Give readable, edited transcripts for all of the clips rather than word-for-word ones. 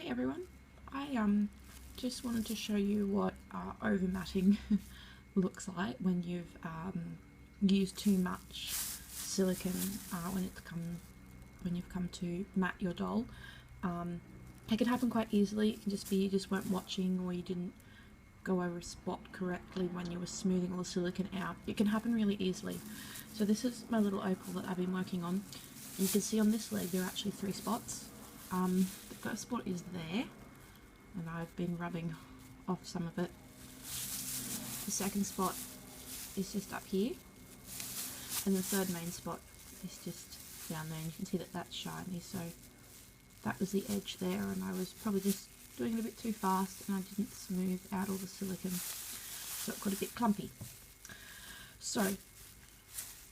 Hey everyone, I just wanted to show you what overmatting looks like when you've used too much silicone when you've come to mat your doll. It can happen quite easily. It can just be you just weren't watching, or you didn't go over a spot correctly when you were smoothing all the silicone out. It can happen really easily. So this is my little opal that I've been working on. You can see on this leg there are actually 3 spots. The first spot is there, and I've been rubbing off some of it. The second spot is just up here, and the third main spot is just down there, and you can see that that's shiny. So that was the edge there, and I was probably just doing it a bit too fast, and I didn't smooth out all the silicone, so it got a bit clumpy. So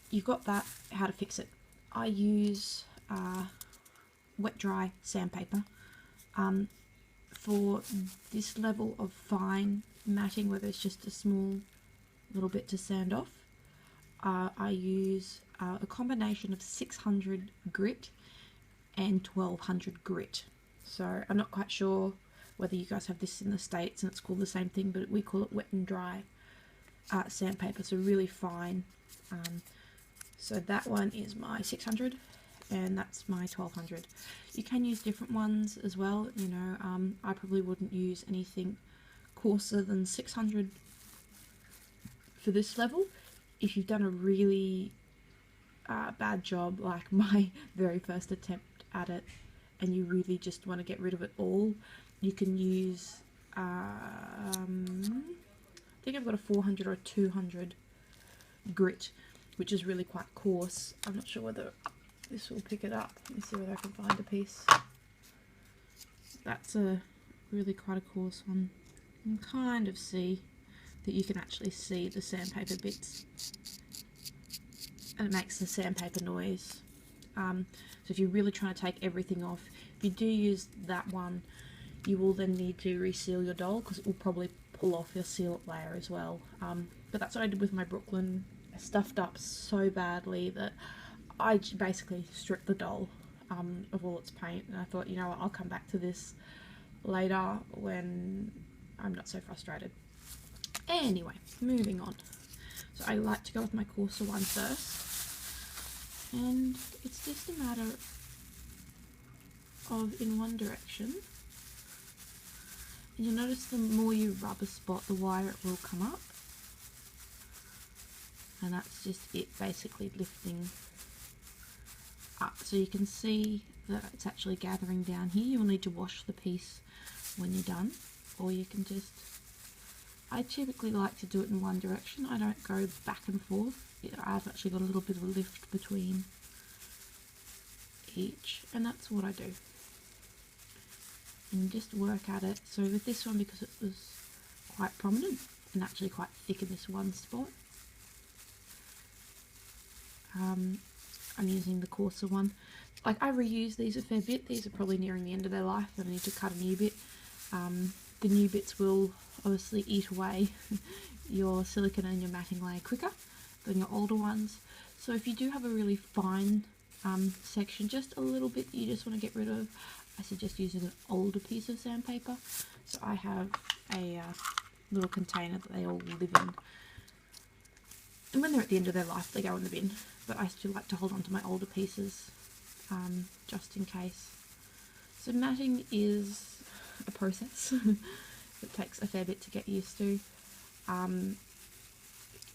you've got that. How to fix it? I use wet dry sandpaper. For this level of fine matting, where there's just a small little bit to sand off, I use a combination of 600 grit and 1200 grit. So I'm not quite sure whether you guys have this in the States and it's called the same thing, but we call it wet and dry sandpaper, so really fine. So that one is my 600 and that's my 1200. You can use different ones as well, you know. I probably wouldn't use anything coarser than 600 for this level. If you've done a really bad job, like my very first attempt at it, and you really just want to get rid of it all, you can use I think I've got a 400 or a 200 grit, which is really quite coarse. I'm not sure whether this will pick it up. Let me see whether I can find a piece. That's a really quite a coarse one. You can kind of see that you can actually see the sandpaper bits, and it makes the sandpaper noise. So if you're really trying to take everything off, if you do use that one, you will then need to reseal your doll, because it will probably pull off your sealant layer as well. But that's what I did with my Brooklyn. I stuffed up so badly that I basically stripped the doll of all its paint, and I thought, you know what, I'll come back to this later when I'm not so frustrated. Anyway, moving on. So I like to go with my coarser one first, and it's just a matter of in one direction. And you'll notice the more you rub a spot, the wider it will come up. And that's just it, basically lifting up. So you can see that it's actually gathering down here. You'll need to wash the piece when you're done, or you can just, I typically like to do it in one direction. I don't go back and forth. I've actually got a little bit of a lift between each, and that's what I do. And just work at it. So with this one, because it was quite prominent and actually quite thick in this one spot, I'm using the coarser one. Like, I reuse these a fair bit. These are probably nearing the end of their life, and I need to cut a new bit. The new bits will obviously eat away your silicone and your matting layer quicker than your older ones. So if you do have a really fine section, just a little bit that you just want to get rid of, I suggest using an older piece of sandpaper. So I have a little container that they all live in, and when they're at the end of their life, they go in the bin. But I still like to hold on to my older pieces, just in case. So matting is a process. It takes a fair bit to get used to.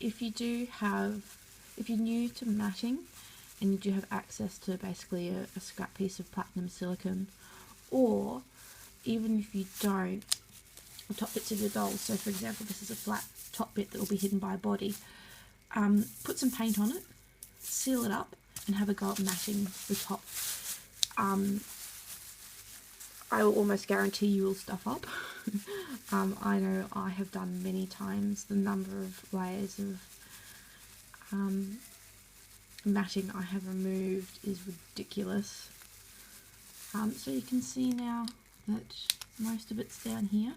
If you're new to matting and you do have access to basically a scrap piece of platinum silicone, or even if you don't, the top bits of your doll, so for example this is a flat top bit that will be hidden by a body, put some paint on it, seal it up, and have a go at matting the top. I will almost guarantee you will stuff up. I know I have done many times. The number of layers of matting I have removed is ridiculous. So you can see now that most of it's down here.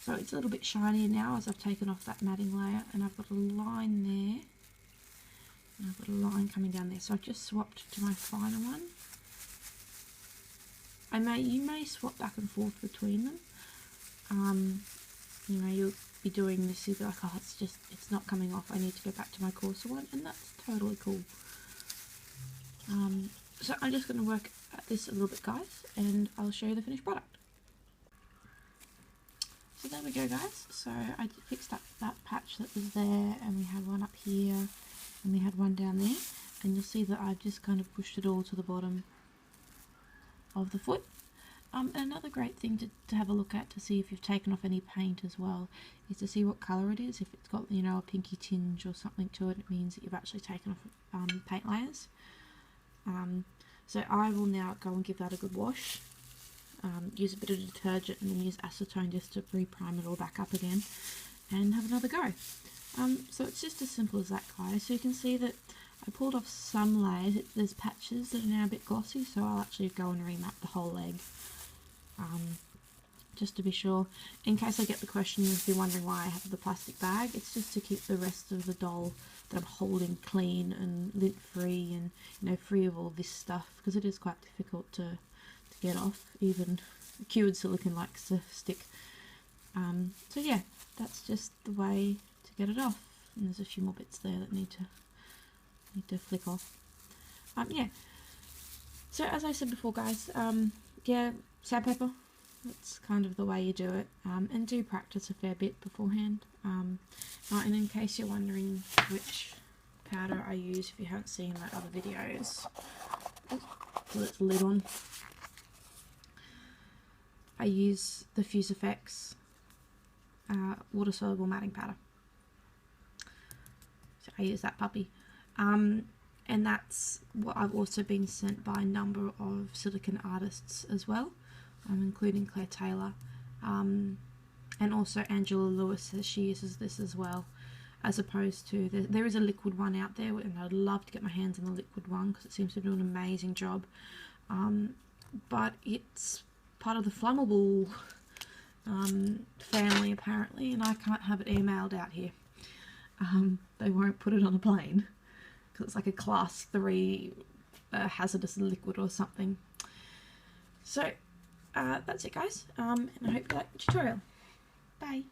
So it's a little bit shinier now as I've taken off that matting layer, and I've got a line there. And I've got a line coming down there. So I've just swapped to my finer one. you may swap back and forth between them. You know, you'll be doing this, you'll be like, oh, it's not coming off, I need to go back to my coarser one, and that's totally cool. So I'm just going to work at this a little bit, guys, and I'll show you the finished product. So there we go, guys. So I fixed up that patch that was there, and we had one up here, and we had one down there, and you'll see that I've just kind of pushed it all to the bottom of the foot. Another great thing to have a look at to see if you've taken off any paint as well is to see what colour it is. If it's got, you know, a pinky tinge or something to it, it means that you've actually taken off paint layers. So I will now go and give that a good wash. Use a bit of detergent and then use acetone just to re-prime it all back up again and have another go. So it's just as simple as that, guys. So you can see that I pulled off some layers. There's patches that are now a bit glossy, so I'll actually go and remap the whole leg. Just to be sure. In case I get the question if you're wondering why I have the plastic bag, it's just to keep the rest of the doll that I'm holding clean and lint free and, you know, free of all this stuff, because it is quite difficult to get off. Even cured silicone likes to stick. So yeah, that's just the way to get it off. And there's a few more bits there that need to flick off. Yeah. So as I said before, guys, yeah, sandpaper. That's kind of the way you do it, and do practice a fair bit beforehand. And in case you're wondering which powder I use, if you haven't seen my other videos, with its lid on, I use the Fuse Effects water soluble matting powder. So I use that puppy, and that's what I've also been sent by a number of silicone artists as well. Including Claire Taylor, and also Angela Lewis says she uses this as well, as opposed to there is a liquid one out there, and I'd love to get my hands on the liquid one because it seems to do an amazing job, but it's part of the flammable family apparently, and I can't have it airmailed out here. They won't put it on a plane because it's like a class 3 hazardous liquid or something. So that's it, guys, and I hope you liked the tutorial. Bye.